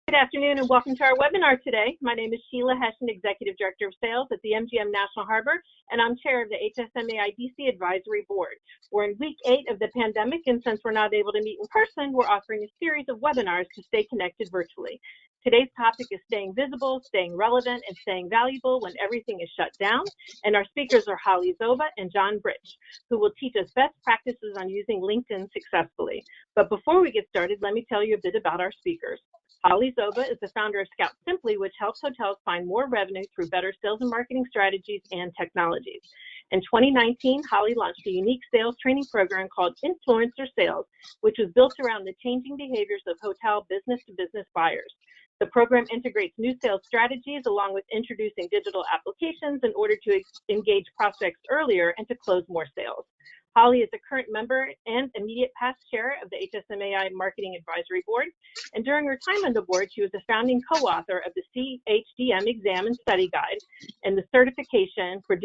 Good afternoon and welcome to our webinar today. My name is Sheila Hession, Executive Director of Sales at the MGM National Harbor, and I'm Chair of the HSMAI DC Advisory Board. We're in week 8 of the pandemic, and since we're not able to meet in person, we're offering a series of webinars to stay connected virtually. Today's topic is staying visible, staying relevant, and staying valuable when everything is shut down. And our speakers are Holly Zoba and John Brich, who will teach us best practices on using LinkedIn successfully. But before we get started, let me tell you a bit about our speakers. Holly Zoba is the founder of Scout Simply, which helps hotels find more revenue through better sales and marketing strategies and technologies. In 2019, Holly launched a unique sales training program called Influencer Sales, which was built around the changing behaviors of hotel business-to-business buyers. The program integrates new sales strategies along with introducing digital applications in order to engage prospects earlier and to close more sales. Holly is a current member and immediate past chair of the HSMAI Marketing Advisory Board, and during her time on the board, she was the founding co-author of the CHDM Exam and Study Guide and the certification for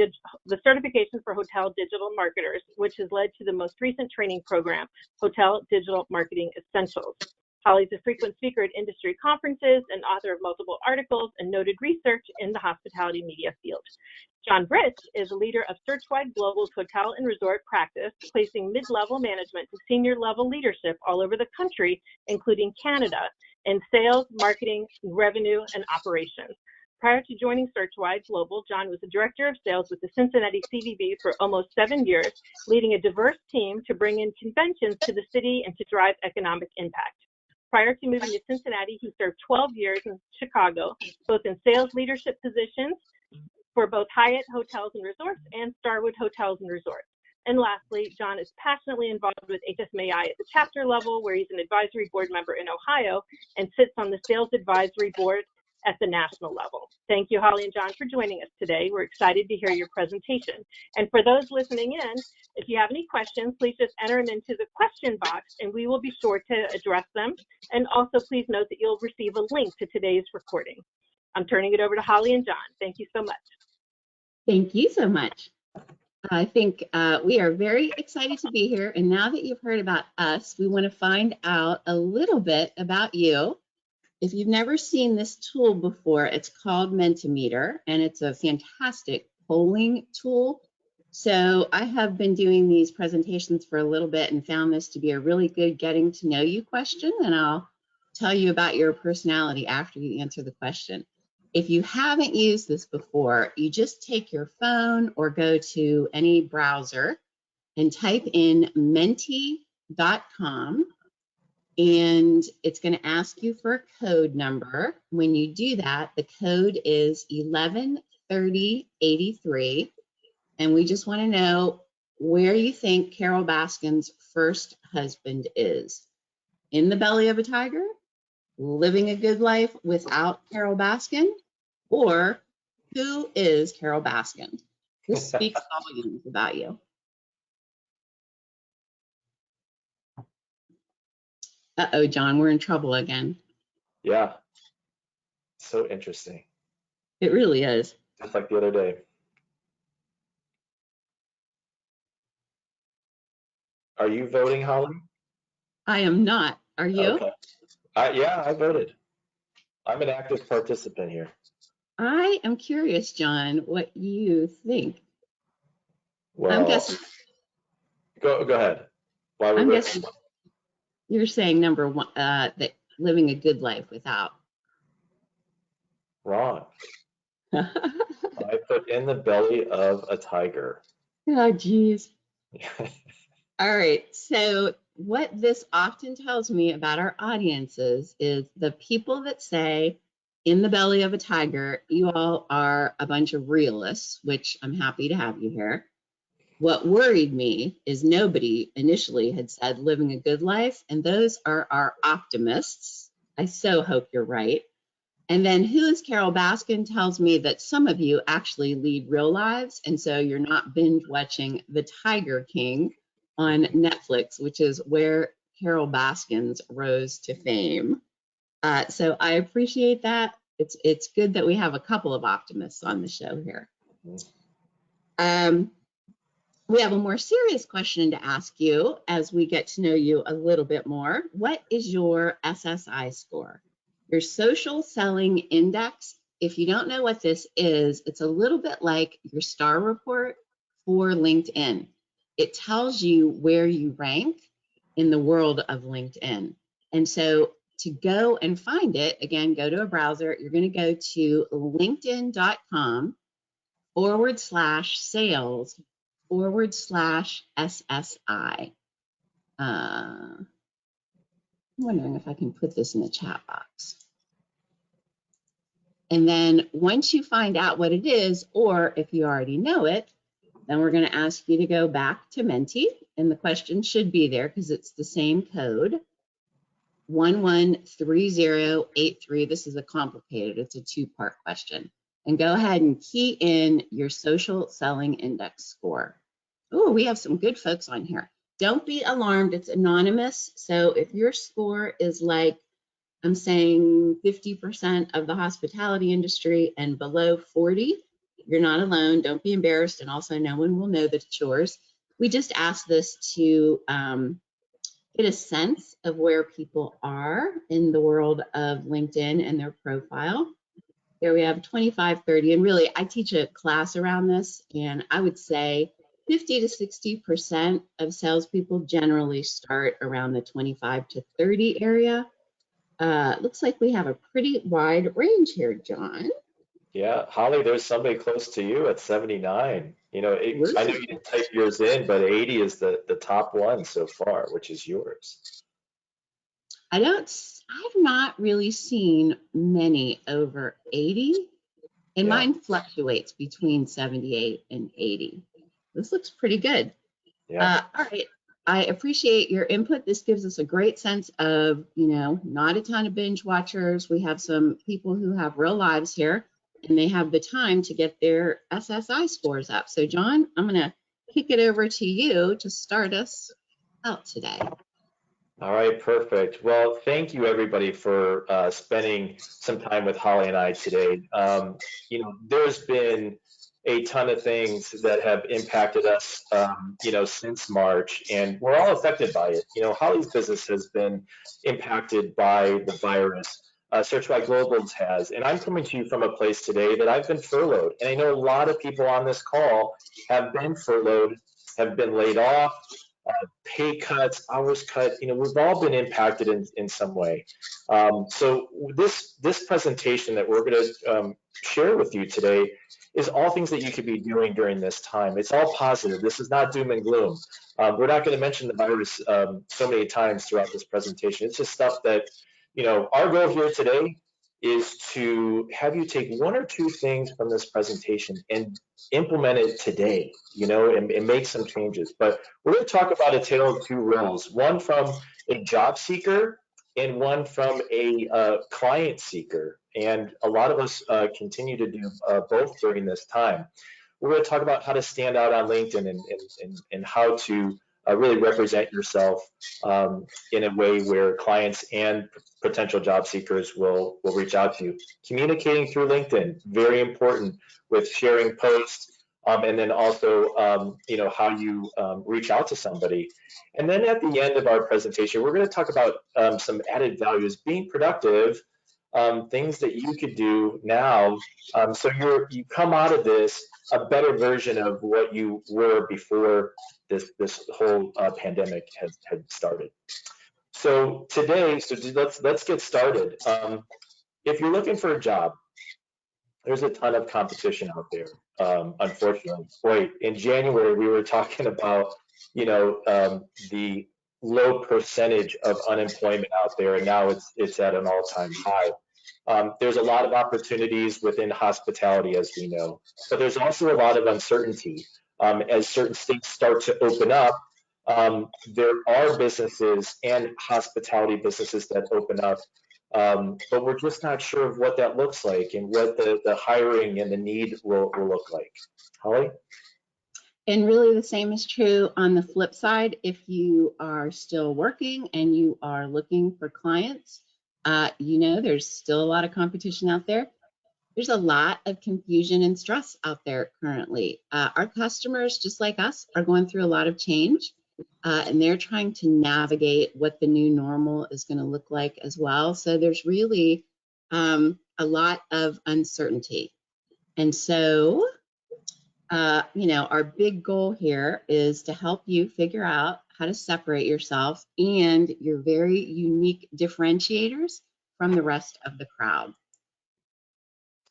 hotel digital marketers, which has led to the most recent training program, Hotel Digital Marketing Essentials. Holly's a frequent speaker at industry conferences and author of multiple articles and noted research in the hospitality media field. John Brich is a leader of SearchWide Global's hotel and resort practice, placing mid-level management to senior-level leadership all over the country, including Canada, in sales, marketing, revenue, and operations. Prior to joining SearchWide Global, John was the director of sales with the Cincinnati CVB for almost 7 years, leading a diverse team to bring in conventions to the city and to drive economic impact. Prior to moving to Cincinnati, he served 12 years in Chicago, both in sales leadership positions for both Hyatt Hotels and Resorts and Starwood Hotels and Resorts. And lastly, John is passionately involved with HSMAI at the chapter level, where he's an advisory board member in Ohio and sits on the sales advisory board at the national level. Thank you, Holly and John, for joining us today. We're excited to hear your presentation. And for those listening in, if you have any questions, please just enter them into the question box and we will be sure to address them. And also please note that you'll receive a link to today's recording. I'm turning it over to Holly and John. Thank you so much. Thank you so much. I think we are very excited to be here. And now that you've heard about us, we want to find out a little bit about you. If you've never seen this tool before, it's called Mentimeter, and it's a fantastic polling tool. So I have been doing these presentations for a little bit and found this to be a really good getting to know you question, and I'll tell you about your personality after you answer the question. If you haven't used this before, you just take your phone or go to any browser and type in menti.com. And it's going to ask you for a code number. When you do that, the code is 113083. And we just want to know where you think Carol Baskin's first husband is. In the belly of a tiger, living a good life without Carol Baskin, or who is Carol Baskin? This speaks volumes about you. Uh-oh, John, we're in trouble again. Yeah, so interesting. It really is. Just like the other day. Are you voting, Holly? I am not. Are you? Okay. Yeah, I voted. I'm an active participant here. I am curious, John, what you think. Well, I'm guessing. Go ahead. Why I'm guessing. You're saying number one, that living a good life without. Wrong. I put in the belly of a tiger. Oh, geez. All right. So what this often tells me about our audiences is the people that say in the belly of a tiger, you all are a bunch of realists, which I'm happy to have you here. What worried me is nobody initially had said living a good life, and those are our optimists. I so hope you're right. And then who is Carol Baskin tells me that some of you actually lead real lives, and so you're not binge watching The Tiger King on Netflix, which is where Carol Baskins rose to fame. So I appreciate that. It's good that we have a couple of optimists on the show here. We have a more serious question to ask you as we get to know you a little bit more. What is your SSI score? Your social selling index, if you don't know what this is, it's a little bit like your star report for LinkedIn. It tells you where you rank in the world of LinkedIn. And so to go and find it, again, go to a browser. You're going to go to linkedin.com/sales/SSI. I'm wondering if I can put this in the chat box. And then once you find out what it is, or if you already know it, then we're going to ask you to go back to Menti, and the question should be there because it's the same code, 113083. This is a complicated, it's a two-part question. And go ahead and key in your social selling index score. Oh, we have some good folks on here. Don't be alarmed, it's anonymous. So if your score is like, I'm saying 50% of the hospitality industry and below 40, you're not alone. Don't be embarrassed. And also no one will know that it's yours. We just asked this to get a sense of where people are in the world of LinkedIn and their profile. There we have 25, 30. And really, I teach a class around this, and I would say 50 to 60% of salespeople generally start around the 25 to 30 area. Looks like we have a pretty wide range here, John. Yeah, Holly, there's somebody close to you at 79. I know you didn't type yours in, but 80 is the top one so far, which is yours. I've not really seen many over 80, and mine fluctuates between 78 and 80. This looks pretty good. Yeah. All right. I appreciate your input. This gives us a great sense of, not a ton of binge watchers. We have some people who have real lives here, and they have the time to get their SSI scores up. So, John, I'm going to kick it over to you to start us out today. All right, perfect. Well, thank you everybody for spending some time with Holly and I today. There's been a ton of things that have impacted us, since March, and we're all affected by it. Holly's business has been impacted by the virus. SearchWide Global has, and I'm coming to you from a place today that I've been furloughed, and I know a lot of people on this call have been furloughed, have been laid off, pay cuts, hours cut. We've all been impacted in some way. So this presentation that we're going to share with you today is all things that you could be doing during this time. It's all positive. This is not doom and gloom. We're not going to mention the virus so many times throughout this presentation. It's just stuff that, our goal here today is to have you take one or two things from this presentation and implement it today, and make some changes. But we're going to talk about a tale of two roles, one from a job seeker and one from a client seeker. And a lot of us continue to do both during this time. We're going to talk about how to stand out on LinkedIn and how to really represent yourself in a way where clients and potential job seekers will reach out to you. Communicating through LinkedIn, very important with sharing posts, and then also, how you reach out to somebody. And then at the end of our presentation, we're going to talk about some added values, being productive, things that you could do now, so you come out of this a better version of what you were before this whole pandemic had started. So today, let's get started. If you're looking for a job, there's a ton of competition out there. Unfortunately, boy, in January we were talking about the low percentage of unemployment out there, and now it's at an all-time high. There's a lot of opportunities within hospitality, as we know, but there's also a lot of uncertainty. As certain states start to open up, there are businesses and hospitality businesses that open up, but we're just not sure of what that looks like and what the hiring and the need will look like. Holly? And really the same is true on the flip side. If you are still working and you are looking for clients, there's still a lot of competition out there. There's a lot of confusion and stress out there currently. Our customers, just like us, are going through a lot of change, and they're trying to navigate what the new normal is going to look like as well. So there's really a lot of uncertainty. And so, our big goal here is to help you figure out how to separate yourself and your very unique differentiators from the rest of the crowd.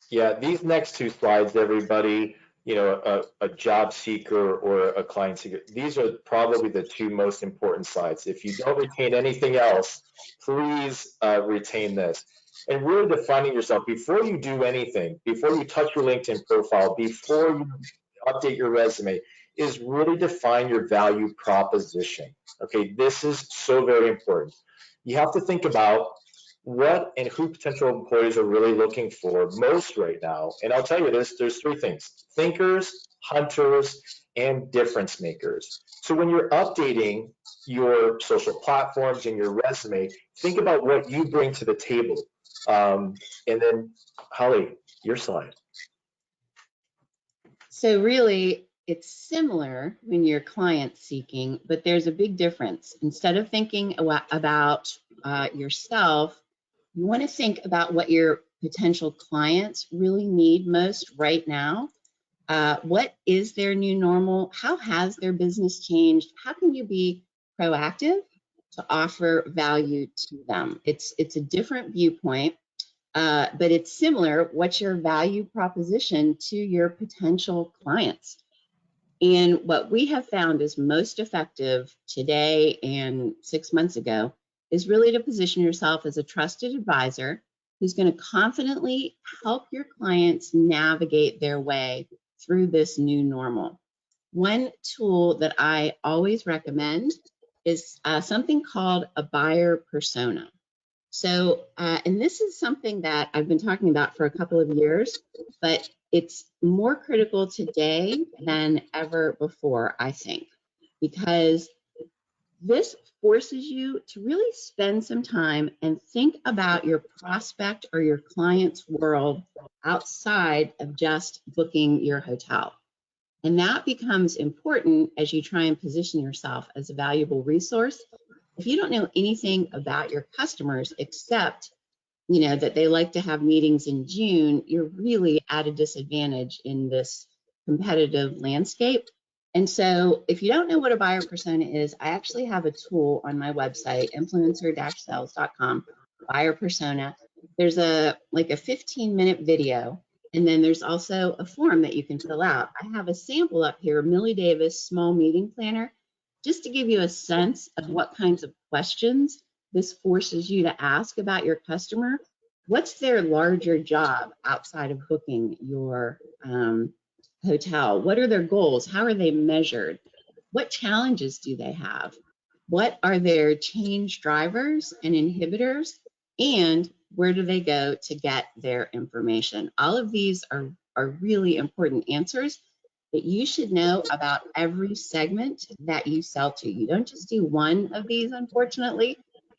Yeah, these next two slides, everybody, a job seeker or a client seeker, these are probably the two most important slides. If you don't retain anything else, please retain this. And really defining yourself before you do anything, before you touch your LinkedIn profile, before you update your resume, is really define your value proposition. Okay, this is so very important. You have to think about what and who potential employers are really looking for most right now. And I'll tell you this, there's three things: thinkers, hunters, and difference makers. So when you're updating your social platforms and your resume, think about what you bring to the table. And then, Holly, your slide. So really, it's similar when you're client seeking, but there's a big difference. Instead of thinking about yourself, you want to think about what your potential clients really need most right now. What is their new normal? How has their business changed? How can you be proactive to offer value to them? It's a different viewpoint, but it's similar. What's your value proposition to your potential clients? And what we have found is most effective today and 6 months ago is really to position yourself as a trusted advisor who's going to confidently help your clients navigate their way through this new normal. One tool that I always recommend is something called a buyer persona. So, and this is something that I've been talking about for a couple of years, but it's more critical today than ever before, I think, because this forces you to really spend some time and think about your prospect or your client's world outside of just booking your hotel. And that becomes important as you try and position yourself as a valuable resource. If you don't know anything about your customers except that they like to have meetings in June, you're really at a disadvantage in this competitive landscape. And so if you don't know what a buyer persona is, I actually have a tool on my website, influencer-sales.com, buyer persona. There's a 15-minute video, and then there's also a form that you can fill out. I have a sample up here, Millie Davis Small Meeting Planner, just to give you a sense of what kinds of questions this forces you to ask about your customer. What's their larger job outside of booking your hotel? What are their goals? How are they measured? What challenges do they have? What are their change drivers and inhibitors? And where do they go to get their information? All of these are really important answers that you should know about every segment that you sell to. You don't just do one of these, unfortunately.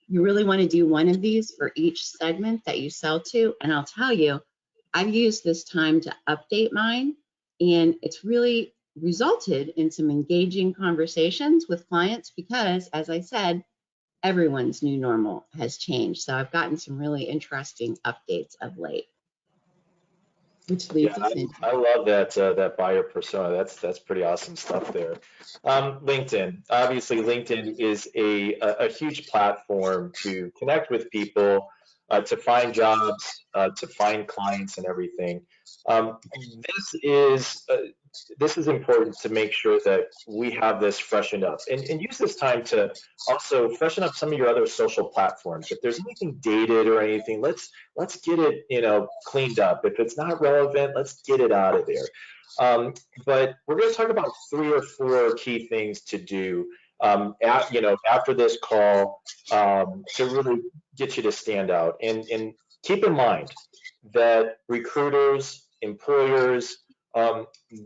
You really want to do one of these for each segment that you sell to. And I'll tell you, I've used this time to update mine, and it's really resulted in some engaging conversations with clients because, as I said, everyone's new normal has changed. So I've gotten some really interesting updates of late. Which leads us into. I love that buyer persona. That's pretty awesome stuff there. LinkedIn. Obviously, LinkedIn is a huge platform to connect with people, to find jobs, to find clients, and everything. This is important to make sure that we have this freshened up and use this time to also freshen up some of your other social platforms. If there's anything dated or anything, let's get it cleaned up. If it's not relevant, let's get it out of there. But we're going to talk about 3 or 4 key things to do after this call to really get you to stand out. And keep in mind that recruiters, employers,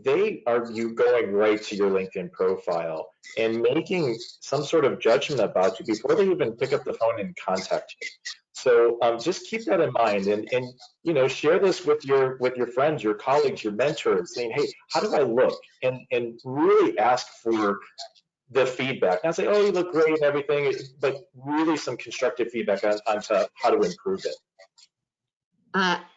they are you going right to your LinkedIn profile and making some sort of judgment about you before they even pick up the phone and contact you. So just keep that in mind, and share this with your friends, your colleagues, your mentors, saying, hey, how do I look? And really ask for the feedback. Not say, oh, you look great and everything, but really some constructive feedback on how to improve it.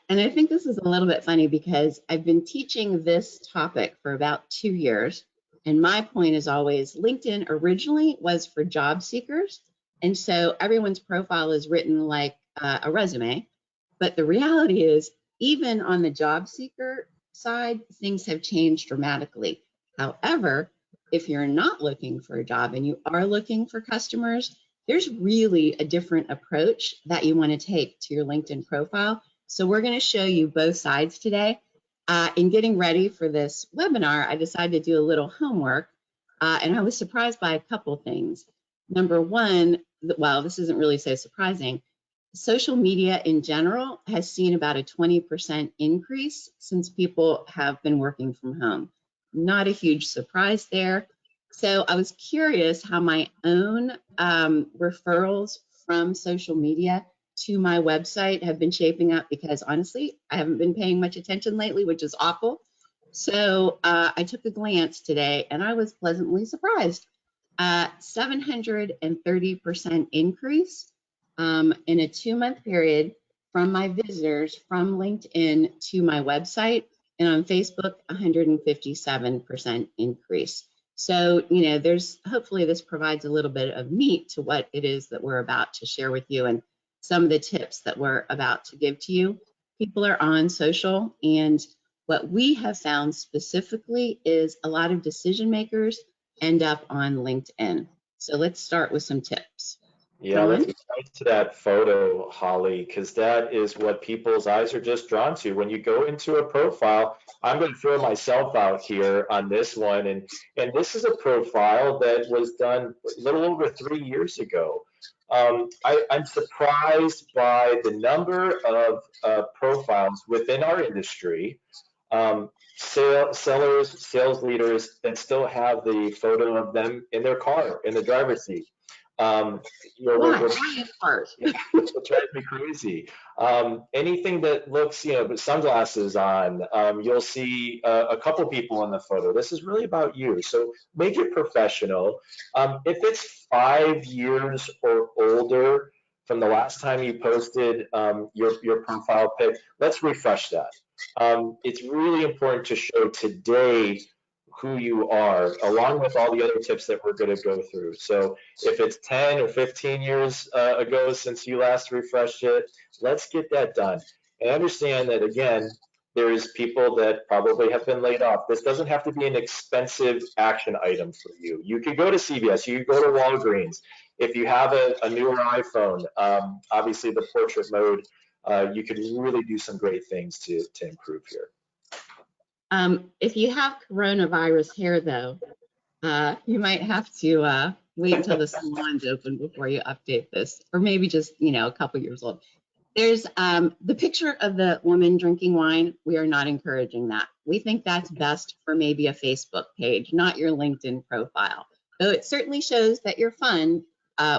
And I think this is a little bit funny because I've been teaching this topic for about 2 years. And my point is always LinkedIn originally was for job seekers. And so everyone's profile is written like a resume. But the reality is, even on the job seeker side, things have changed dramatically. However, if you're not looking for a job and you are looking for customers, there's really a different approach that you want to take to your LinkedIn profile. So we're going to show you both sides today. In getting ready for this webinar, I decided to do a little homework, and I was surprised by a couple things. Number one, well, this isn't really so surprising. Social media in general has seen about a 20% increase since people have been working from home. Not a huge surprise there. So I was curious how my own referrals from social media to my website have been shaping up, because honestly, I haven't been paying much attention lately, which is awful. So I took a glance today and I was pleasantly surprised. 730% increase in a 2-month period from my visitors from LinkedIn to my website, and on Facebook, 157% increase. So, you know, hopefully this provides a little bit of meat to what it is that we're about to share with you and some of the tips that we're about to give to you. People are on social, and what we have found specifically is a lot of decision makers end up on LinkedIn. So let's start with some tips. Yeah, let's go to that photo, Holly, because that is what people's eyes are just drawn to. When you go into a profile, I'm going to throw myself out here on this one, and this is a profile that was done a little over 3 years ago. I'm surprised by the number of profiles within our industry, sellers, sales leaders that still have the photo of them in their car, in the driver's seat. Why in cars? It drives me crazy. Anything that looks, with sunglasses on, you'll see a couple people in the photo. This is really about you. So make it professional. If it's 5 years or older from the last time you posted your profile pic, let's refresh that. It's really important to show today who you are, along with all the other tips that we're going to go through. So if it's 10 or 15 years ago since you last refreshed it, let's get that done. And understand that, again, there's people that probably have been laid off. This doesn't have to be an expensive action item for you. You could go to CVS, you could go to Walgreens. If you have a newer iPhone, obviously the portrait mode, you could really do some great things to improve here. If you have coronavirus hair, though, you might have to wait until the salon's open before you update this, or maybe just, a couple years old. There's the picture of the woman drinking wine. We are not encouraging that. We think that's best for maybe a Facebook page, not your LinkedIn profile. Though it certainly shows that you're fun,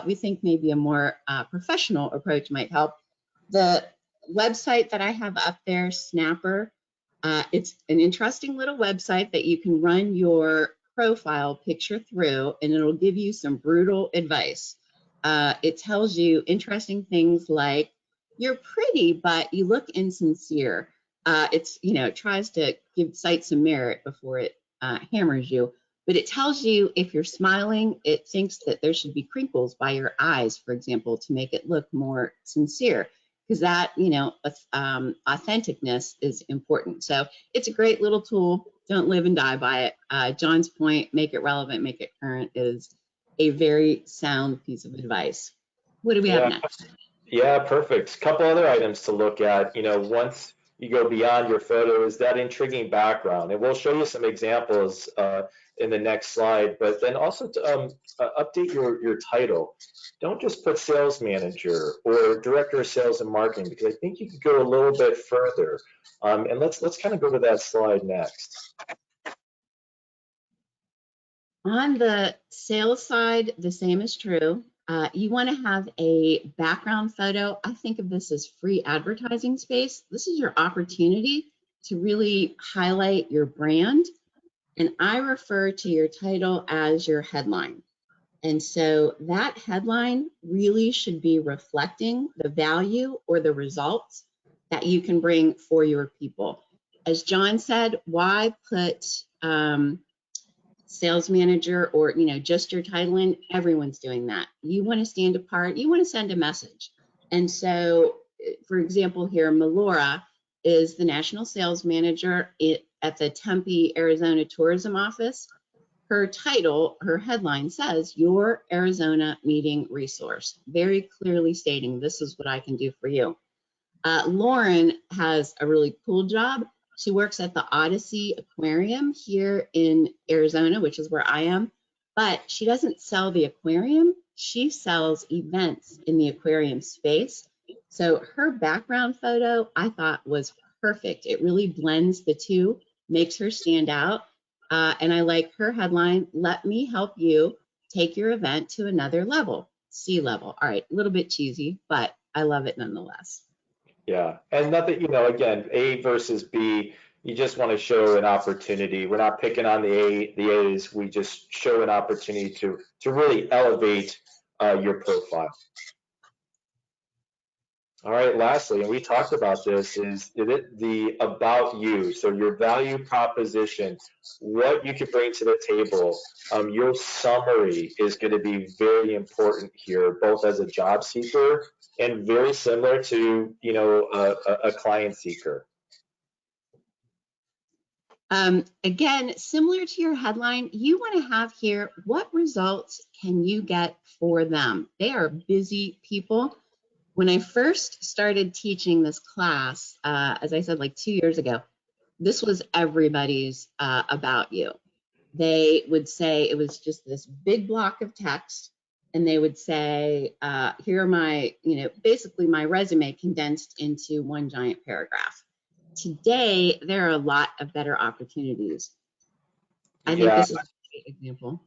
we think maybe a more professional approach might help. The website that I have up there, Snapper, it's an interesting little website that you can run your profile picture through, and it'll give you some brutal advice. It tells you interesting things like, you're pretty, but you look insincere. It tries to cite some merit before it hammers you. But it tells you if you're smiling, it thinks that there should be crinkles by your eyes, for example, to make it look more sincere. Because that, authenticness is important. So it's a great little tool. Don't live and die by it. John's point, make it relevant, make it current, is a very sound piece of advice. What do we have next? Yeah, perfect. A couple other items to look at. Once you go beyond your photo, is that intriguing background. And we'll show you some examples in the next slide, but then also to update your title. Don't just put sales manager or director of sales and marketing, because I think you could go a little bit further. And let's kind of go to that slide next. On the sales side, the same is true. You want to have a background photo. I think of this as free advertising space. This is your opportunity to really highlight your brand. And I refer to your title as your headline. And so that headline really should be reflecting the value or the results that you can bring for your people. As John said, why put sales manager or just your title in? Everyone's doing that. You want to stand apart. You want to send a message. And so, for example, here, Melora is the national sales manager at the Tempe, Arizona Tourism Office. Her title, her headline says, "Your Arizona Meeting Resource," very clearly stating this is what I can do for you. Lauren has a really cool job. She works at the Odyssey Aquarium here in Arizona, which is where I am, but she doesn't sell the aquarium. She sells events in the aquarium space. So her background photo I thought was perfect. It really blends the two, makes her stand out. And I like her headline, "Let me help you take your event to another level, C-level." All right, a little bit cheesy, but I love it nonetheless. Yeah, and nothing, again, A versus B, you just want to show an opportunity. We're not picking on the A's. We just show an opportunity to really elevate your profile. All right, lastly, and we talked about this, is the about you. So your value proposition, what you can bring to the table. Your summary is going to be very important here, both as a job seeker and very similar to, a client seeker. Again, similar to your headline, you want to have here, what results can you get for them? They are busy people. When I first started teaching this class, as I said, like 2 years ago, this was everybody's about you. They would say, it was just this big block of text, and they would say, here are my, basically my resume condensed into one giant paragraph. Today, there are a lot of better opportunities. I think this is a great example.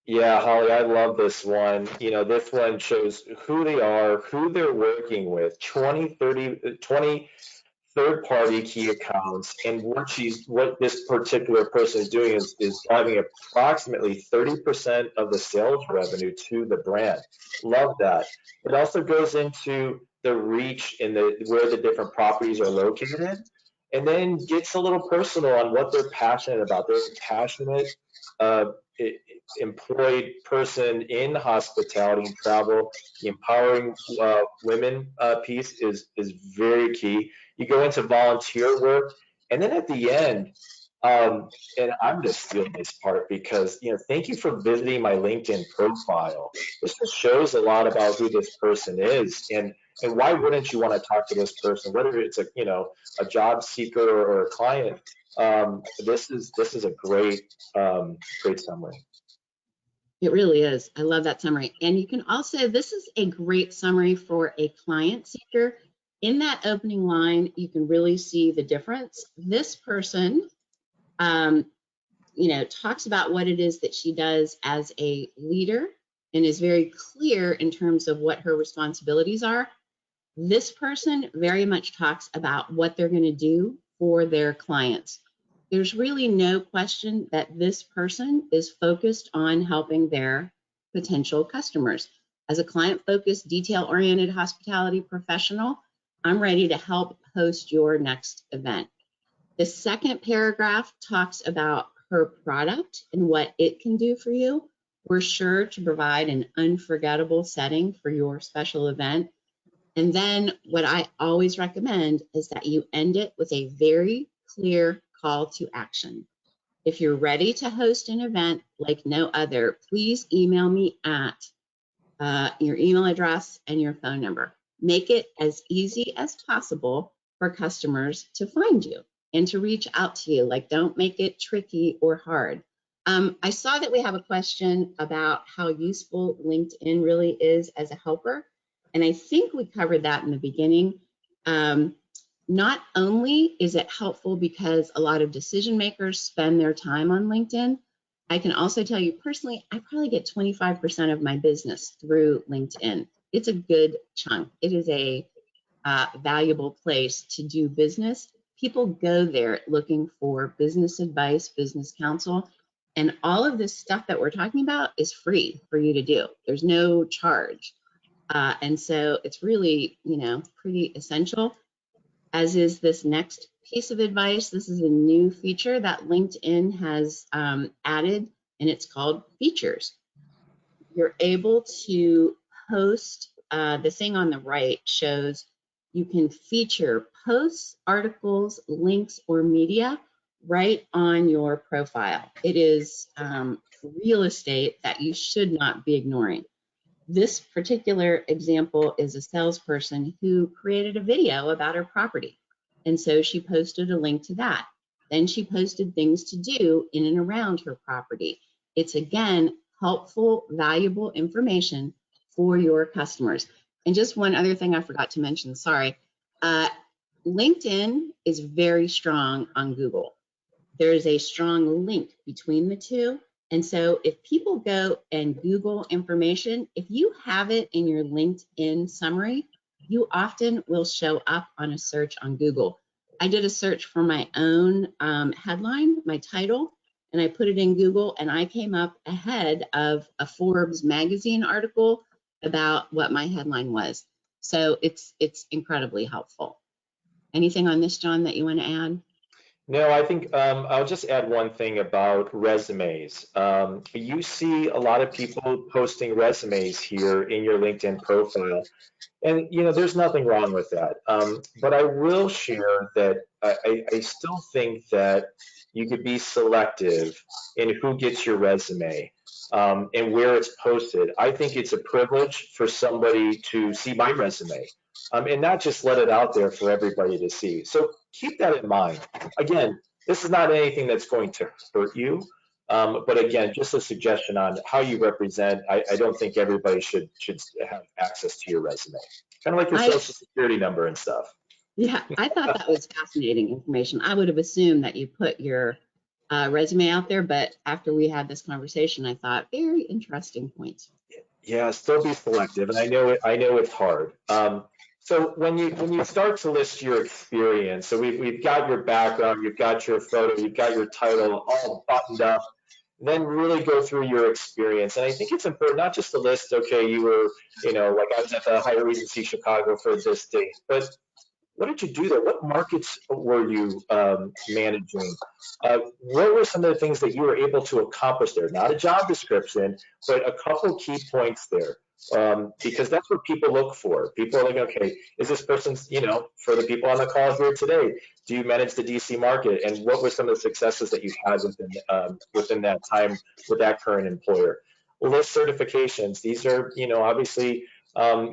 Yeah, Holly, I love this one. This one shows who they are, who they're working with, 20 third-party key accounts, and what this particular person is doing is driving approximately 30% of the sales revenue to the brand. Love that. It also goes into the reach and where the different properties are located, and then gets a little personal on what they're passionate about. They're passionate employed person in hospitality and travel. The empowering women piece is very key. You go into volunteer work, and then at the end, and I'm just stealing this part because, thank you for visiting my LinkedIn profile. This just shows a lot about who this person is, and why wouldn't you want to talk to this person, whether it's a job seeker or a client. This is a great summary. It really is. I love that summary. And you can also, this is a great summary for a client seeker. In that opening line, you can really see the difference. This person, talks about what it is that she does as a leader and is very clear in terms of what her responsibilities are. This person very much talks about what they're going to do for their clients. There's really no question that this person is focused on helping their potential customers. As a client-focused, detail-oriented hospitality professional, I'm ready to help host your next event. The second paragraph talks about her product and what it can do for you. We're sure to provide an unforgettable setting for your special event. And then what I always recommend is that you end it with a very clear call to action. If you're ready to host an event like no other, please email me at your email address and your phone number. Make it as easy as possible for customers to find you and to reach out to you. Like, don't make it tricky or hard. I saw that we have a question about how useful LinkedIn really is as a helper. And I think we covered that in the beginning. Not only is it helpful because a lot of decision makers spend their time on LinkedIn, I can also tell you personally, I probably get 25% of my business through LinkedIn. It's a good chunk. It is a valuable place to do business. People go there looking for business advice, business counsel, and all of this stuff that we're talking about is free for you to do. There's no charge. And so it's really, pretty essential. as is this next piece of advice. This is a new feature that LinkedIn has added, and it's called features. You're able to post, the thing on the right shows you can feature posts, articles, links, or media right on your profile. It is real estate that you should not be ignoring. This particular example is a salesperson who created a video about her property. And so she posted a link to that. Then she posted things to do in and around her property. It's, again, helpful, valuable information for your customers. And just one other thing I forgot to mention, sorry. LinkedIn is very strong on Google. There is a strong link between the two. And so if people go and Google information, if you have it in your LinkedIn summary, you often will show up on a search on Google. I did a search for my own headline, my title, and I put it in Google, and I came up ahead of a Forbes magazine article about what my headline was. So it's incredibly helpful. Anything on this, John, that you want to add? No, I think I'll just add one thing about resumes. You see a lot of people posting resumes here in your LinkedIn profile, and there's nothing wrong with that. But I will share that I still think that you could be selective in who gets your resume and where it's posted. I think it's a privilege for somebody to see my resume. And not just let it out there for everybody to see. So keep that in mind. Again, this is not anything that's going to hurt you, but again, just a suggestion on how you represent. I don't think everybody should have access to your resume, kind of like your social security number and stuff. Yeah, I thought that was fascinating information. I would have assumed that you put your resume out there, but after we had this conversation, I thought very interesting points. Yeah, still be selective, and I know it's hard. So when you start to list your experience, so we've got your background, you've got your photo, you've got your title all buttoned up, then really go through your experience. And I think it's important not just to list, okay, you were, like I was at the Hyatt Regency Chicago for this date, but what did you do there? What markets were you managing? What were some of the things that you were able to accomplish there? Not a job description, but a couple key points there. Because that's what people look for. People are like, okay, is this person's, for the people on the call here today, do you manage the DC market? And what were some of the successes that you had within that time with that current employer? List certifications. These are, obviously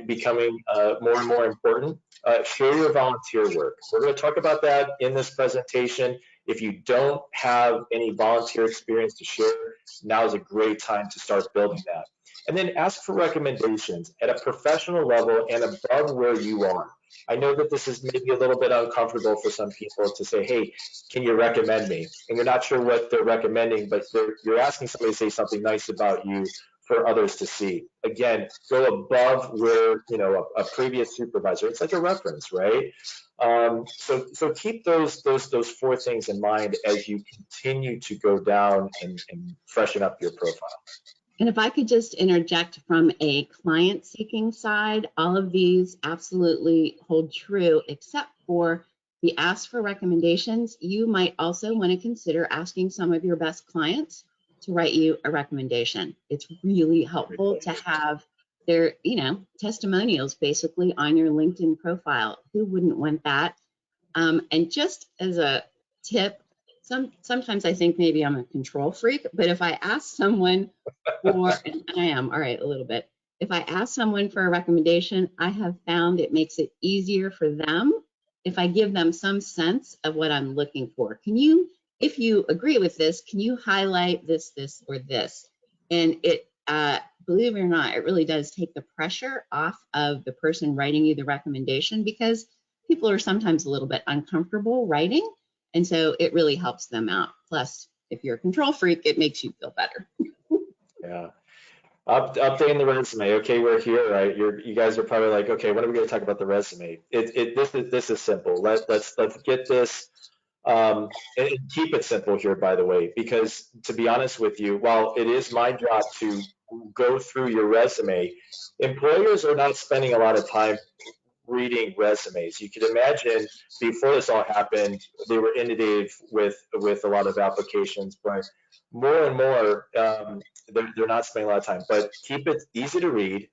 becoming more and more important. Share your volunteer work. We're going to talk about that in this presentation. If you don't have any volunteer experience to share, now is a great time to start building that. And then ask for recommendations at a professional level and above where you are. I know that this is maybe a little bit uncomfortable for some people to say, hey, can you recommend me? And you're not sure what they're recommending, but you're asking somebody to say something nice about you for others to see. Again, go above where, a previous supervisor, it's like a reference, right? So keep those four things in mind as you continue to go down and freshen up your profile. And if I could just interject from a client-seeking side, all of these absolutely hold true, except for the ask for recommendations. You might also want to consider asking some of your best clients to write you a recommendation. It's really helpful to have their, testimonials basically on your LinkedIn profile. Who wouldn't want that? And just as a tip, sometimes I think maybe I'm a control freak, but if I ask someone for, and I am, all right, a little bit. If I ask someone for a recommendation, I have found it makes it easier for them if I give them some sense of what I'm looking for. If you agree with this, can you highlight this, or this? And it, believe it or not, it really does take the pressure off of the person writing you the recommendation, because people are sometimes a little bit uncomfortable writing. And so it really helps them out. Plus, if you're a control freak, it makes you feel better. Yeah. Updating the resume. Okay, we're here, right? You guys are probably like, okay, when are we going to talk about the resume? This is simple. Let's get this and keep it simple here, by the way, because to be honest with you, while it is my job to go through your resume, employers are not spending a lot of time reading resumes. You could imagine before this all happened, they were inundated with a lot of applications, but more and more, they're not spending a lot of time. But keep it easy to read,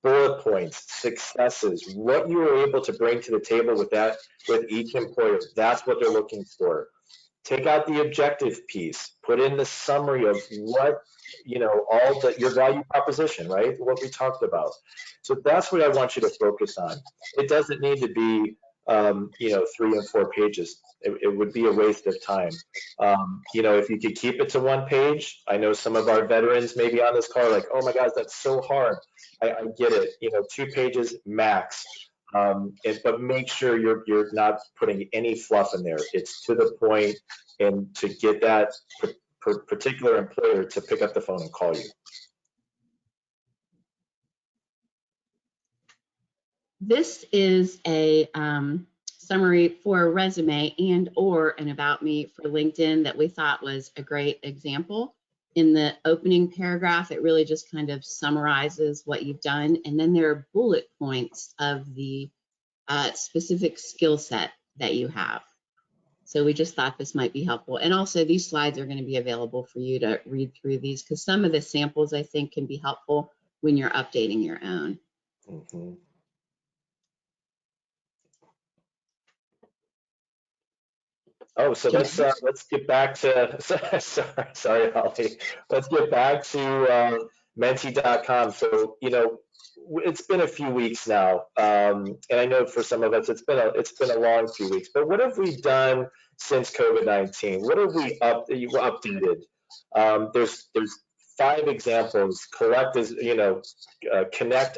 bullet points, successes, what you were able to bring to the table with each employer. That's what they're looking for. Take out the objective piece, put in the summary of what, your value proposition, right? What we talked about. So that's what I want you to focus on. It doesn't need to be, 3 and 4 pages. It would be a waste of time. If you could keep it to 1 page, I know some of our veterans may be on this call like, oh my gosh, that's so hard. I get it, 2 pages max. But make sure you're not putting any fluff in there. It's to the point, and to get that particular employer to pick up the phone and call you. This is a summary for a resume and or an about me for LinkedIn that we thought was a great example. In the opening paragraph, it really just kind of summarizes what you've done, and then there are bullet points of the specific skill set that you have. So we just thought this might be helpful. And also these slides are going to be available for you to read through these, because some of the samples I think can be helpful when you're updating your own. Mm-hmm. Oh, so let's get back to sorry, Holly. Let's get back to Menti.com. So it's been a few weeks now, and I know for some of us it's been a long few weeks. But what have we done since COVID-19? What have we updated? There's 5 examples. Connect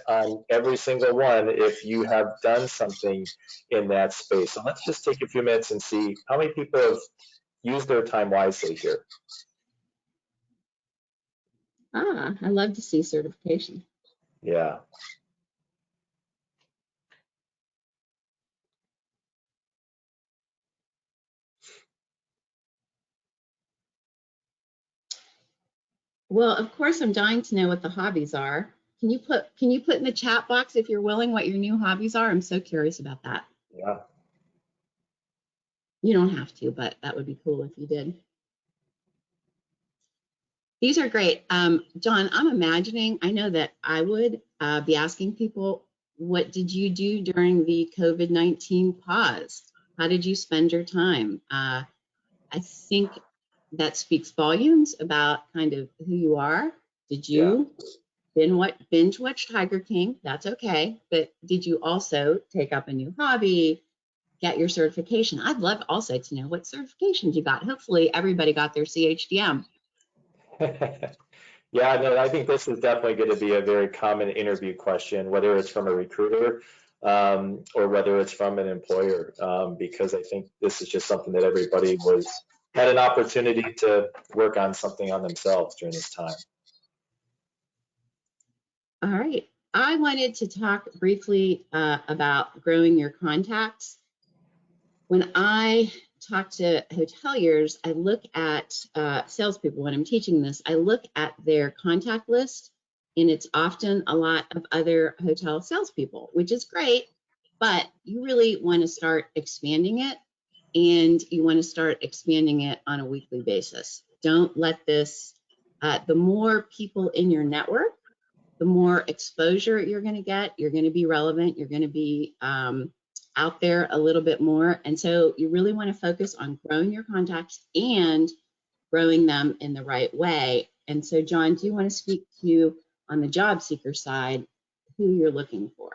on every single one if you have done something in that space. So let's just take a few minutes and see how many people have used their time wisely here. I love to see certification. Yeah. Well, of course, I'm dying to know what the hobbies are. Can you put in the chat box, if you're willing, what your new hobbies are? I'm so curious about that. Yeah. You don't have to, but that would be cool if you did. These are great. John, I'm imagining, I know that I would be asking people, what did you do during the COVID-19 pause? How did you spend your time? I think that speaks volumes about kind of who you are. Did you binge watch Tiger King? That's okay. But did you also take up a new hobby, get your certification? I'd love also to know what certifications you got. Hopefully everybody got their CHDM. Yeah, no, I think this is definitely going to be a very common interview question, whether it's from a recruiter or whether it's from an employer, because I think this is just something that everybody had an opportunity to work on something on themselves during this time. All right. I wanted to talk briefly about growing your contacts. When I talk to hoteliers, I look at salespeople. When I'm teaching this, I look at their contact list, and it's often a lot of other hotel salespeople, which is great, but you really want to start expanding it, and you want to start expanding it on a weekly basis. Don't let this, the more people in your network, the more exposure you're going to get, you're going to be relevant, you're going to be out there a little bit more. And so you really want to focus on growing your contacts and growing them in the right way. And so, John, do you want to speak to, on the job seeker side, who you're looking for?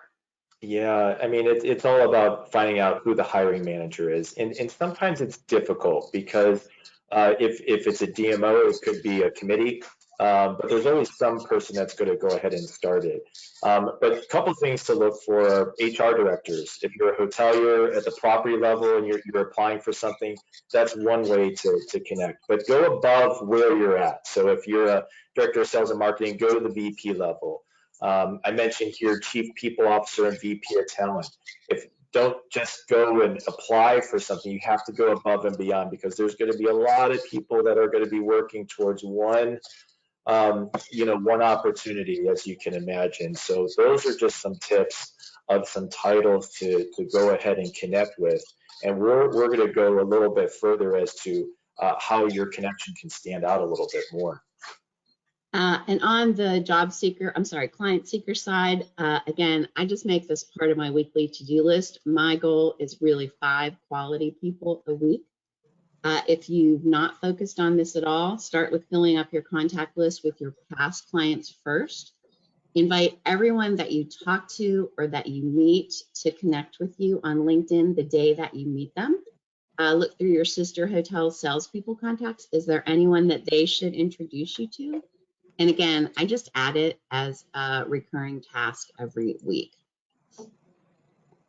Yeah, I mean, it's all about finding out who the hiring manager is. And sometimes it's difficult because if it's a DMO, it could be a committee, but there's always some person that's going to go ahead and start it. But a couple things to look for are HR directors. If you're a hotelier at the property level and you're applying for something, that's one way to connect. But go above where you're at. So if you're a director of sales and marketing, go to the VP level. I mentioned here Chief People Officer and VP of Talent. Don't just go and apply for something, you have to go above and beyond, because there's going to be a lot of people that are going to be working towards one opportunity, as you can imagine. So those are just some tips of some titles to go ahead and connect with. And we're going to go a little bit further as to how your connection can stand out a little bit more. And on the client seeker side, again, I just make this part of my weekly to-do list. My goal is really 5 quality people a week. If you've not focused on this at all, start with filling up your contact list with your past clients first. Invite everyone that you talk to or that you meet to connect with you on LinkedIn the day that you meet them. Look through your sister hotel salespeople contacts. Is there anyone that they should introduce you to? And again, I just add it as a recurring task every week.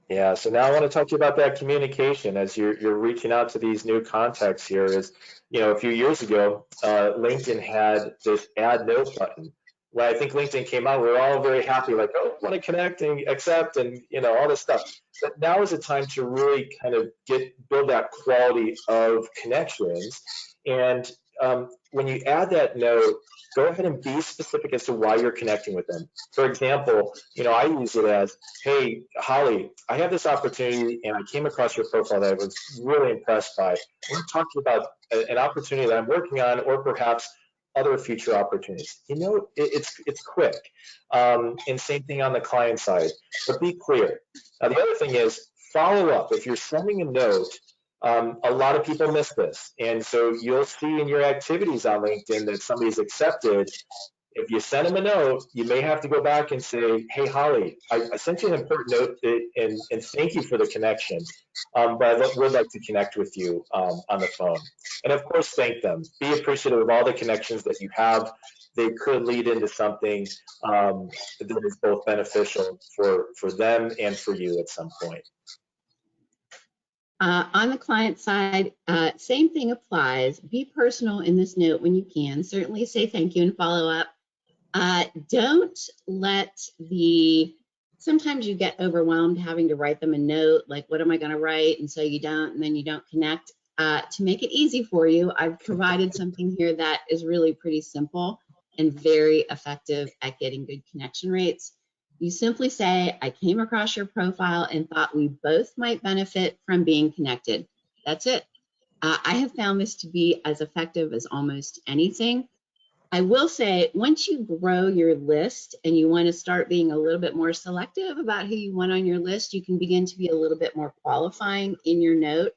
Yeah, so now I want to talk to you about that communication as you're reaching out to these new contacts here. Is, a few years ago, LinkedIn had this add note button. When I think LinkedIn came out, we were all very happy, like, oh, want to connect and accept and, all this stuff. But now is the time to really kind of build that quality of connections. And when you add that note, go ahead and be specific as to why you're connecting with them. For example, I use it as, hey, Holly, I have this opportunity and I came across your profile that I was really impressed by. I want to talk to you about an opportunity that I'm working on, or perhaps other future opportunities. It's quick. And same thing on the client side, but be clear. Now, the other thing is follow up. If you're sending a note, a lot of people miss this. And so you'll see in your activities on LinkedIn that somebody's accepted. If you send them a note, you may have to go back and say, hey, Holly, I sent you an important note and thank you for the connection. But I would like to connect with you on the phone. And of course, thank them. Be appreciative of all the connections that you have. They could lead into something that is both beneficial for them and for you at some point. On the client side, same thing applies. Be personal in this note when you can. Certainly say thank you and follow up. Don't let sometimes you get overwhelmed having to write them a note, like what am I going to write? And so you don't, and then you don't connect. To make it easy for you, I've provided something here that is really pretty simple and very effective at getting good connection rates. You simply say, I came across your profile and thought we both might benefit from being connected. That's it. I have found this to be as effective as almost anything. I will say, once you grow your list and you want to start being a little bit more selective about who you want on your list, you can begin to be a little bit more qualifying in your note.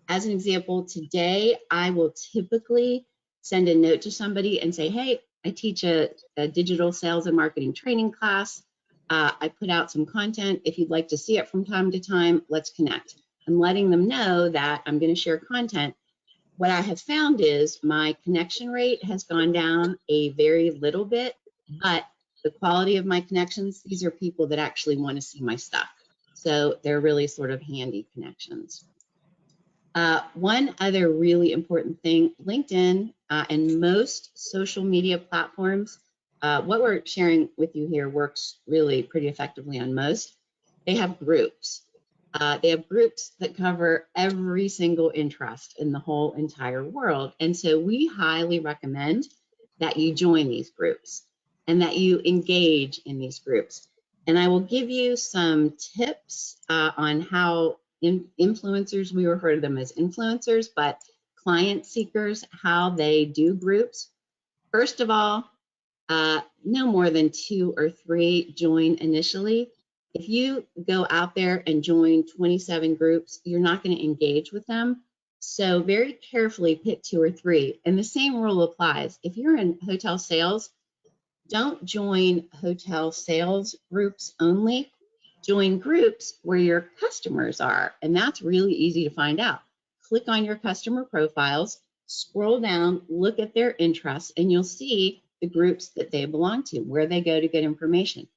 As an example, today, I will typically send a note to somebody and say, hey, I teach a digital sales and marketing training class. I put out some content. If you'd like to see it from time to time, let's connect. I'm letting them know that I'm going to share content. What I have found is my connection rate has gone down a very little bit, but the quality of my connections, these are people that actually want to see my stuff. So they're really sort of handy connections. One other really important thing, LinkedIn and most social media platforms, what we're sharing with you here works really pretty effectively on most. They have groups. They have groups that cover every single interest in the whole entire world. And so we highly recommend that you join these groups and that you engage in these groups. And I will give you some tips on how influencers, we refer to them as influencers, but client seekers, how they do groups. First of all, no more than 2 or 3 join initially. If you go out there and join 27 groups, you're not going to engage with them. So very carefully pick 2 or 3. And the same rule applies. If you're in hotel sales, don't join hotel sales groups only. Join groups where your customers are. And that's really easy to find out. Click on your customer profiles, scroll down, look at their interests, and you'll see the groups that they belong to, where they go to get information.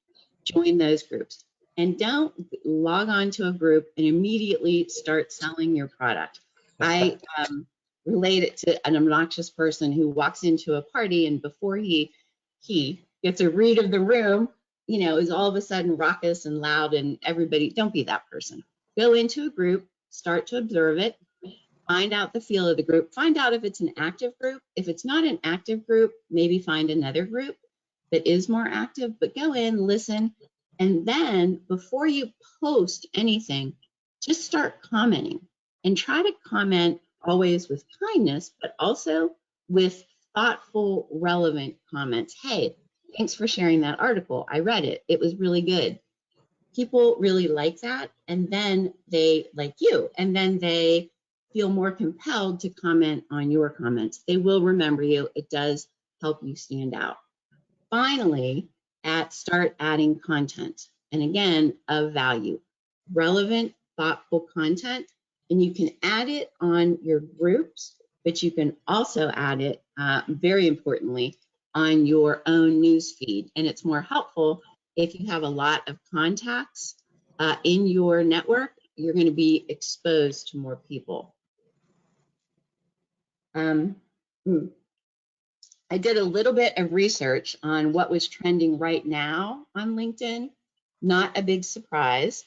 Join those groups. And don't log on to a group and immediately start selling your product. I relate it to an obnoxious person who walks into a party and before he gets a read of the room, is all of a sudden raucous and loud and everybody, don't be that person. Go into a group, start to observe it, find out the feel of the group, find out if it's an active group. If it's not an active group, maybe find another group that is more active, but go in, listen, And then before you post anything, just start commenting and try to comment always with kindness, but also with thoughtful, relevant comments. Hey, thanks for sharing that article. I read it. It was really good. People really like that. And then they like you. And then they feel more compelled to comment on your comments. They will remember you. It does help you stand out. Finally, start adding content. And again, of value, relevant, thoughtful content. And you can add it on your groups, but you can also add it, very importantly, on your own news feed. And it's more helpful if you have a lot of contacts in your network. You're going to be exposed to more people. I did a little bit of research on what was trending right now on LinkedIn. Not a big surprise.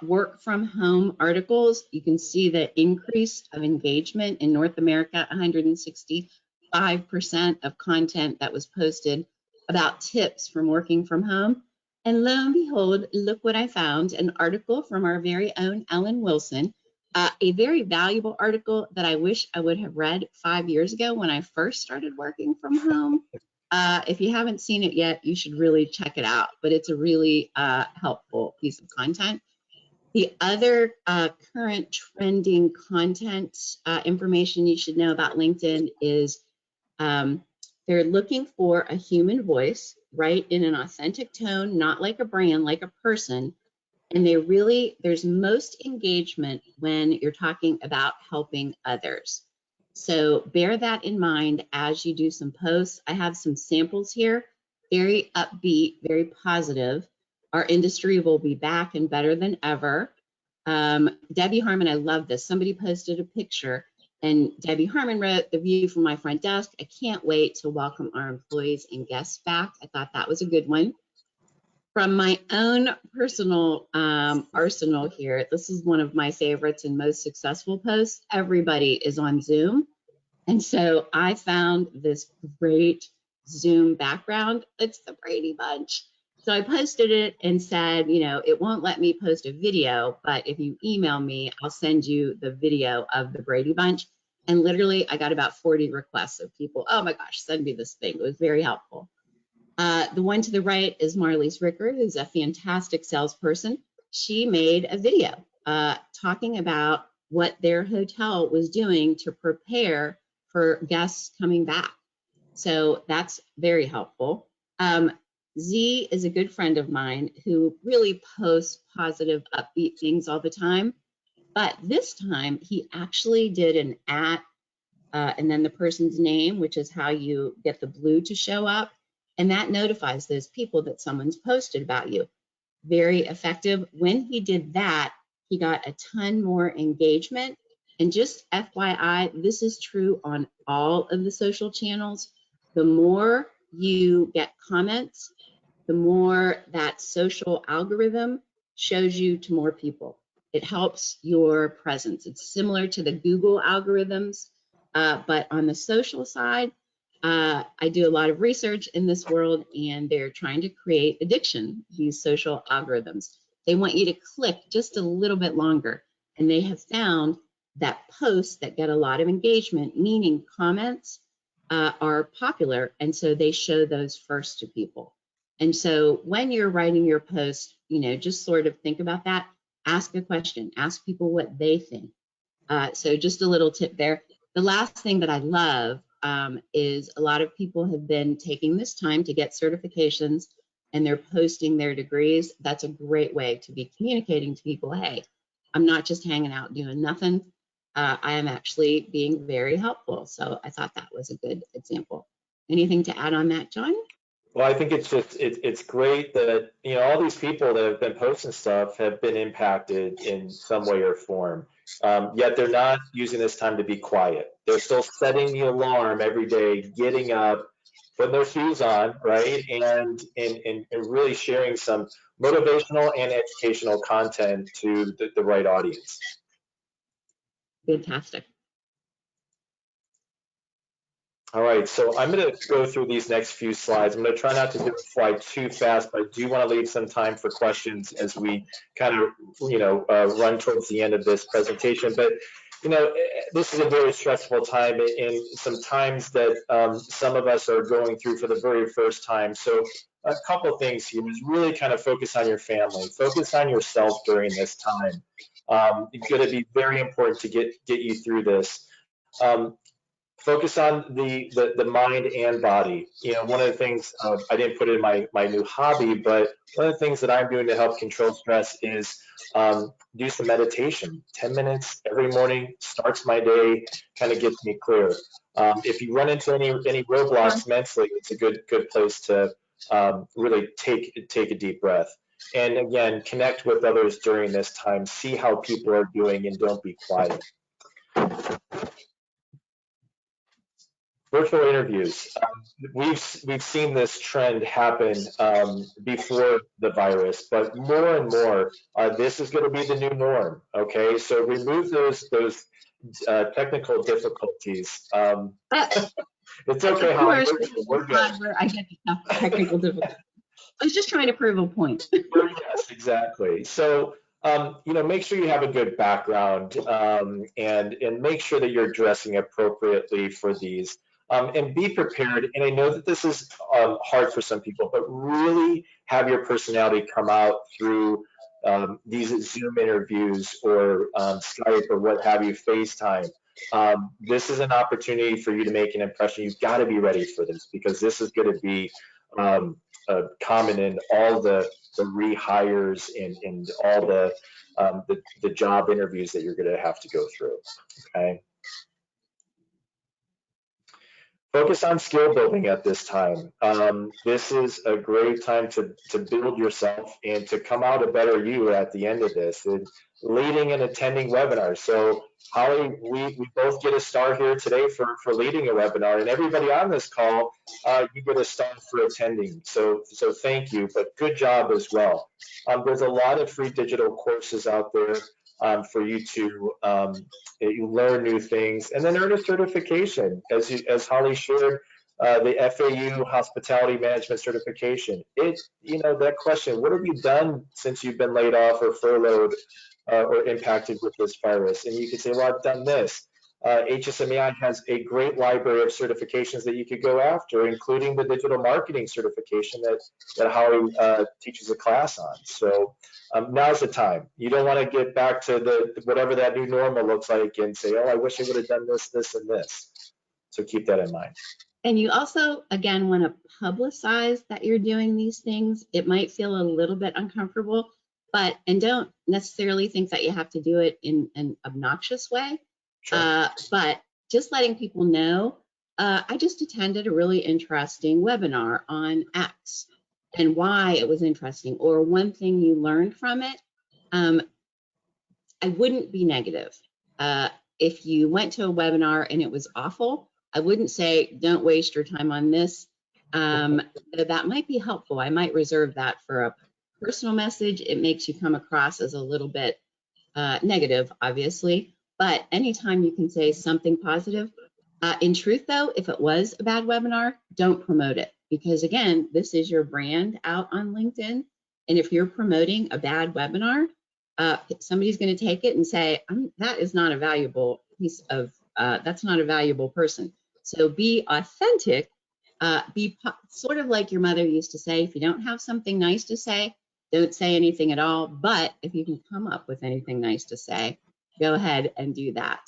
Work from home articles. You can see the increase of engagement in North America, 165% of content that was posted about tips from working from home. And lo and behold, look what I found, an article from our very own Ellen Wilson. A very valuable article that I wish I would have read 5 years ago when I first started working from home. If you haven't seen it yet, you should really check it out, but it's a really helpful piece of content. The other current trending content information you should know about LinkedIn is they're looking for a human voice, right, in an authentic tone, not like a brand, like a person. And there's most engagement when you're talking about helping others. So bear that in mind as you do some posts. I have some samples here, very upbeat, very positive. Our industry will be back and better than ever. Debbie Harmon, I love this. Somebody posted a picture and Debbie Harmon wrote, "The view from my front desk. I can't wait to welcome our employees and guests back." I thought that was a good one. From my own personal arsenal here, this is one of my favorites and most successful posts. Everybody is on Zoom. And so I found this great Zoom background. It's the Brady Bunch. So I posted it and said, it won't let me post a video, but if you email me, I'll send you the video of the Brady Bunch. And literally, I got about 40 requests of people, oh my gosh, send me this thing. It was very helpful. The one to the right is Marlies Ricker, who's a fantastic salesperson. She made a video talking about what their hotel was doing to prepare for guests coming back. So that's very helpful. Z is a good friend of mine who really posts positive, upbeat things all the time. But this time he actually did an @ and then the person's name, which is how you get the blue to show up. And that notifies those people that someone's posted about you. Very effective. When he did that, he got a ton more engagement. And just FYI, this is true on all of the social channels. The more you get comments, the more that social algorithm shows you to more people. It helps your presence. It's similar to the Google algorithms, but on the social side, I do a lot of research in this world, and they're trying to create addiction, these social algorithms. They want you to click just a little bit longer, and they have found that posts that get a lot of engagement, meaning comments, are popular, and so they show those first to people. And so when you're writing your post, just sort of think about that. Ask a question, ask people what they think. So just a little tip there. The last thing that I love is a lot of people have been taking this time to get certifications and they're posting their degrees. That's a great way to be communicating to people, hey, I'm not just hanging out doing nothing. I am actually being very helpful. So I thought that was a good example. Anything to add on that, John? Well, I think it's great that all these people that have been posting stuff have been impacted in some way or form. Yet they're not using this time to be quiet. They're still setting the alarm every day, getting up, putting their shoes on, right, and really sharing some motivational and educational content to the right audience. Fantastic. All right, so I'm going to go through these next few slides. I'm going to try not to do it fly too fast, but I do want to leave some time for questions as we kind of, run towards the end of this presentation. But, this is a very stressful time, and some times that some of us are going through for the very first time. So a couple things here is really kind of focus on your family, focus on yourself during this time. It's going to be very important to get you through this. Focus on the mind and body. One of the things, I didn't put it in my new hobby, but one of the things that I'm doing to help control stress is do some meditation. 10 minutes every morning starts my day, kind of gets me clear. If you run into any roadblocks mentally, it's a good place to really take a deep breath. And again, connect with others during this time. See how people are doing, and don't be quiet. Virtual interviews. We've seen this trend happen before the virus, but more and more, this is going to be the new norm. Okay, so remove those technical difficulties. It's okay, Holly. We're good. I get the technical difficulties. I was just trying to prove a point. Yes, exactly. So, make sure you have a good background, and make sure that you're dressing appropriately for these. And be prepared. And I know that this is hard for some people, but really have your personality come out through these Zoom interviews or Skype or what have you, FaceTime. This is an opportunity for you to make an impression. You've got to be ready for this, because this is going to be common in all the rehires and all the job interviews that you're going to have to go through. Okay. Focus on skill building at this time. This is a great time to build yourself and to come out a better you at the end of this. And leading and attending webinars. So Holly, we both get a star here today for leading a webinar, and everybody on this call, you get a star for attending. So thank you, but good job as well. There's a lot of free digital courses out there for you to you learn new things, and then earn a certification, as Holly shared, the FAU Hospitality Management Certification. That question, what have you done since you've been laid off or furloughed or impacted with this virus? And you could say, well, I've done this. HSMAI has a great library of certifications that you could go after, including the digital marketing certification that Holly teaches a class on. So now's the time. You don't want to get back to whatever that new normal looks like and say, oh, I wish I would have done this, this, and this. So keep that in mind. And you also, again, want to publicize that you're doing these things. It might feel a little bit uncomfortable, and don't necessarily think that you have to do it in an obnoxious way. Sure. But just letting people know, I just attended a really interesting webinar on X and why it was interesting, or one thing you learned from it. I wouldn't be negative. If you went to a webinar and it was awful, I wouldn't say, don't waste your time on this. That might be helpful. I might reserve that for a personal message. It makes you come across as a little bit negative, obviously. But anytime you can say something positive. In truth, though, if it was a bad webinar, don't promote it. Because again, this is your brand out on LinkedIn. And if you're promoting a bad webinar, somebody's going to take it and say, that is not a valuable piece of, that's not a valuable person. So be authentic, be sort of like your mother used to say, if you don't have something nice to say, don't say anything at all. But if you can come up with anything nice to say, go ahead and do that.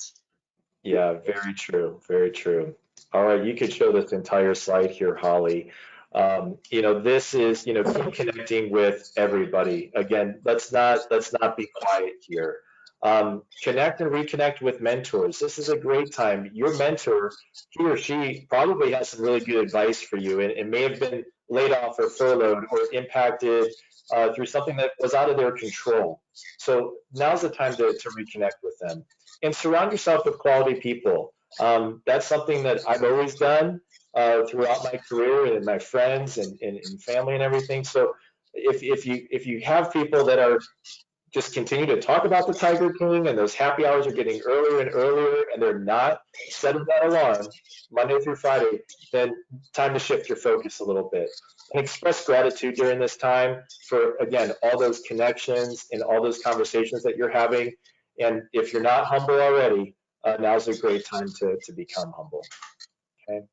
Yeah, very true, very true. All right, you could show this entire slide here, Holly. This is, keep connecting with everybody. Again, let's not be quiet here. Connect and reconnect with mentors. This is a great time. Your mentor, he or she probably has some really good advice for you, and may have been laid off or furloughed or impacted through something that was out of their control. So now's the time to reconnect with them. And surround yourself with quality people. That's something that I've always done throughout my career, and my friends and family and everything. So if you have people that are just continue to talk about the Tiger King, and those happy hours are getting earlier and earlier, and they're not setting that alarm, Monday through Friday, then time to shift your focus a little bit and express gratitude during this time for, again, all those connections and all those conversations that you're having. And if you're not humble already, now's a great time to become humble. Okay.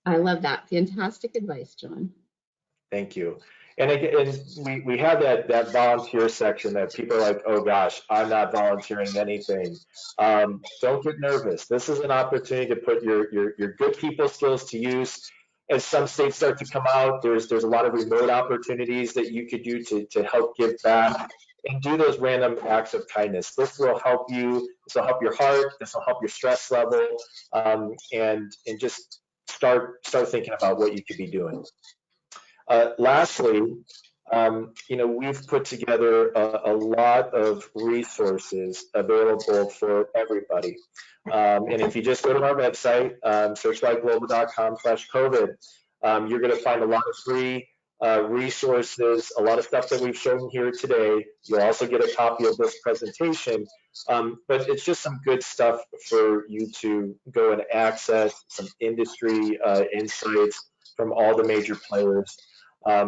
I love that. Fantastic advice, John. Thank you. And again, we have that volunteer section that people are like, oh gosh, I'm not volunteering anything. Don't get nervous. This is an opportunity to put your good people skills to use. As some states start to come out, there's a lot of remote opportunities that you could do to help give back and do those random acts of kindness. This will help you. This will help your heart. This will help your stress level, and just start thinking about what you could be doing. Lastly, we've put together a lot of resources available for everybody. And if you just go to our website, searchwideglobal.com/COVID, you're going to find a lot of free resources, a lot of stuff that we've shown here today. You'll also get a copy of this presentation, but it's just some good stuff for you to go and access, some industry insights from all the major players.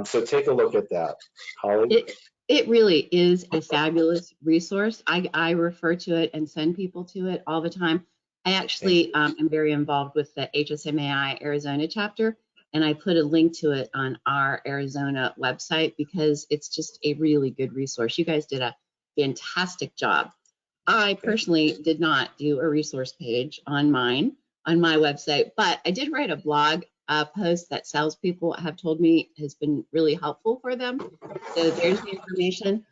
So take a look at that. Holly? It really is a fabulous resource. I refer to it and send people to it all the time. I actually am very involved with the HSMAI Arizona chapter, and I put a link to it on our Arizona website because it's just a really good resource. You guys did a fantastic job. I personally did not do a resource page on my website, but I did write a blog post that salespeople have told me has been really helpful for them. So there's the information.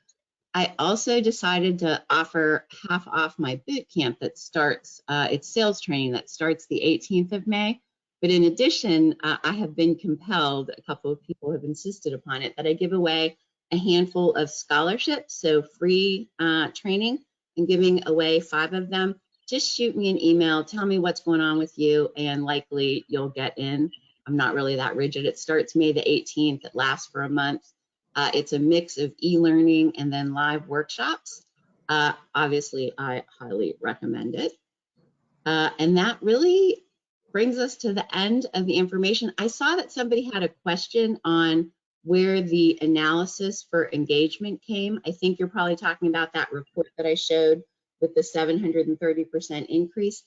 I also decided to offer half off my boot camp that starts, it's sales training that starts the 18th of May. But in addition, I have been compelled, a couple of people have insisted upon it, that I give away a handful of scholarships, so free training, and giving away 5 of them. Just shoot me an email, tell me what's going on with you, and likely you'll get in. I'm not really that rigid. It starts May the 18th. It lasts for a month. It's a mix of e-learning and then live workshops. Obviously, I highly recommend it. And that really brings us to the end of the information. I saw that somebody had a question on where the analysis for engagement came. I think you're probably talking about that report that I showed with the 730% increase.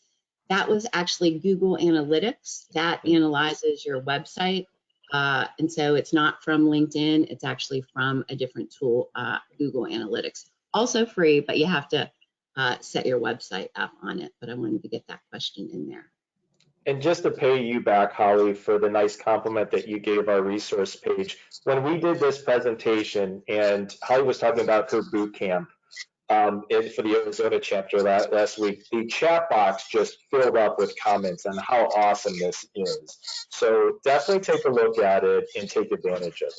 That was actually Google Analytics that analyzes your website. And so it's not from LinkedIn, it's actually from a different tool, Google Analytics. Also free, but you have to set your website up on it. But I wanted to get that question in there. And just to pay you back, Holly, for the nice compliment that you gave our resource page, when we did this presentation and Holly was talking about her boot camp, for the Arizona chapter last week, the chat box just filled up with comments on how awesome this is. So definitely take a look at it and take advantage of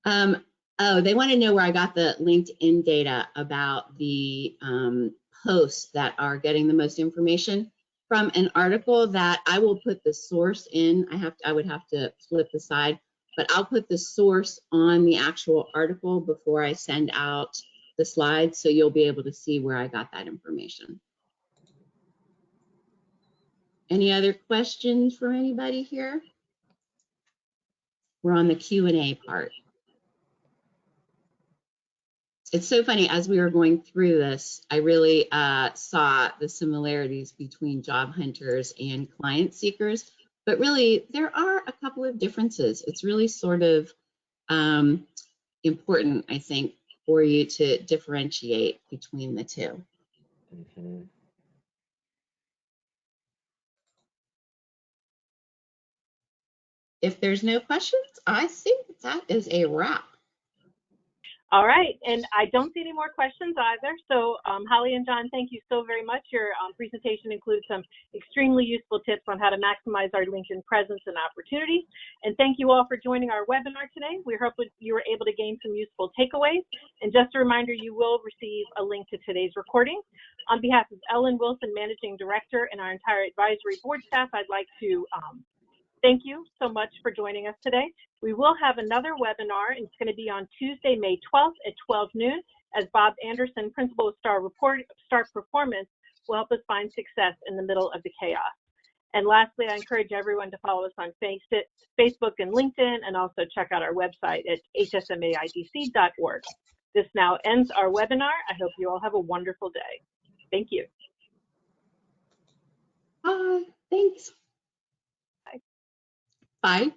it. Oh, they want to know where I got the LinkedIn data about the posts that are getting the most information from an article that I will put the source in. I would have to flip the side, but I'll put the source on the actual article before I send out the slides, so you'll be able to see where I got that information. Any other questions for anybody here? We're on the Q&A part. It's so funny, as we were going through this, I really saw the similarities between job hunters and client seekers, but really there are a couple of differences. It's really sort of important, I think, for you to differentiate between the two. Mm-hmm. If there's no questions, I think that is a wrap. All right, and I don't see any more questions either. So Holly and John, thank you so very much. Your presentation includes some extremely useful tips on how to maximize our LinkedIn presence and opportunities. And thank you all for joining our webinar today. We hope you were able to gain some useful takeaways. And just a reminder, you will receive a link to today's recording. On behalf of Ellen Wilson, Managing Director, and our entire advisory board staff, I'd like to thank you so much for joining us today. We will have another webinar, and it's going to be on Tuesday, May 12th at 12 noon, as Bob Anderson, Principal of Star Performance, will help us find success in the middle of the chaos. And lastly, I encourage everyone to follow us on Facebook and LinkedIn, and also check out our website at hsmaidc.org. This now ends our webinar. I hope you all have a wonderful day. Thank you. Thanks. Bye. Bye.